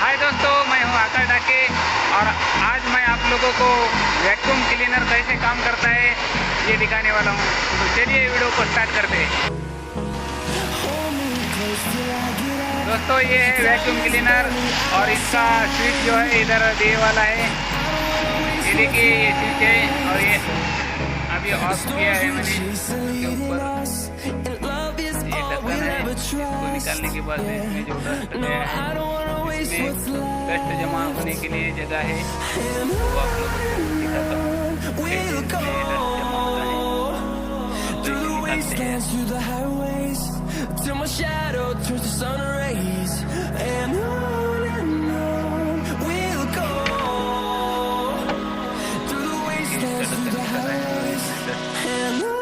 हाय दोस्तों, मैं हूं आरडा के और आज मैं आप लोगों को वैक्यूम क्लीनर कैसे काम करता है ये दिखाने वाला हूं। तो चलिए वीडियो को स्टार्ट करते हैं। दोस्तों ये है वैक्यूम क्लीनर और इसका स्विच जो है इधर दिए वाला है। ये देखिए ये स्विच है और ये अभी ऑफ किया है मैंने। इसके ऊपर ये ढक्कन है, इसको निकालने के बाद इसमें जो डस्ट गया है, इसमें डस्ट जमा होने के लिए जगह है, वो आप लोगों को दिखाता हूँ कैसे इसमें डस्ट जमा होता है। तो इसे निकालते हैं। Till my shadow turns to sun rays, and on we'll go through the wastelands, through the highways, and on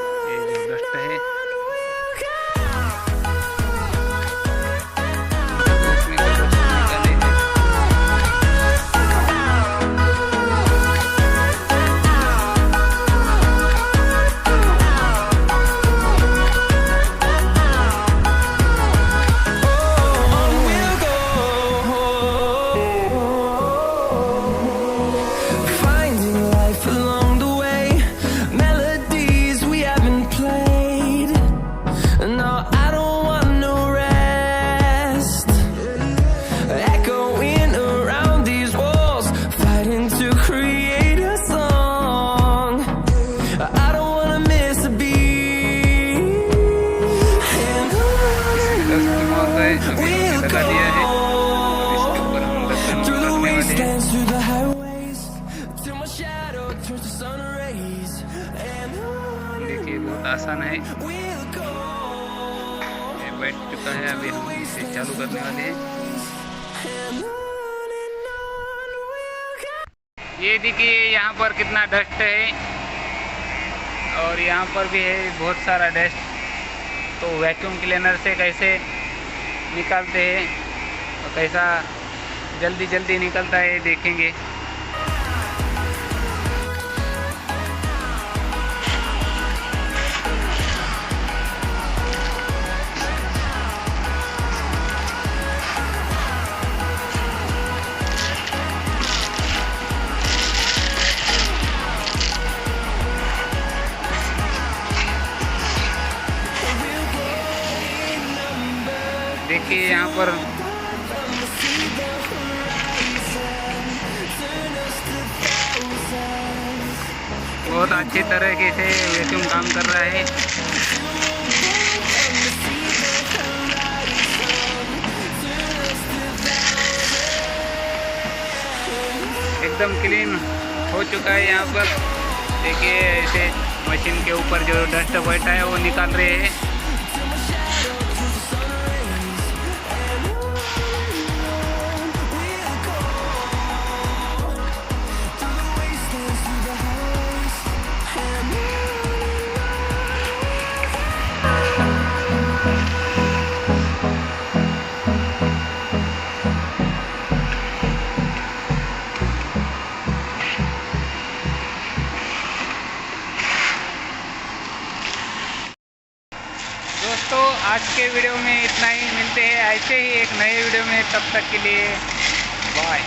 लगा दिया है। इसके ऊपर हम ढक्कन रखने वाले हैं। देखिए बहुत आसान है, ये बैठ चुका है। अभी हम इसे चालू करने वाले हैं। ये देखिए यहाँ पर कितना डस्ट है और यहाँ पर भी है बहुत सारा डस्ट। तो वैक्यूम क्लीनर से कैसे निकालते हैं और कैसा जल्दी जल्दी निकलता है देखेंगे। देखिए यहाँ पर बहुत अच्छी तरीके से वैक्यूम काम कर रहा है। एकदम क्लीन हो चुका है। यहाँ पर देखिए ऐसे मशीन के ऊपर जो डस्ट बैठा है वो निकाल रहे हैं। दोस्तों आज के वीडियो में इतना ही। मिलते हैं ऐसे ही एक नए वीडियो में, तब तक के लिए बाय।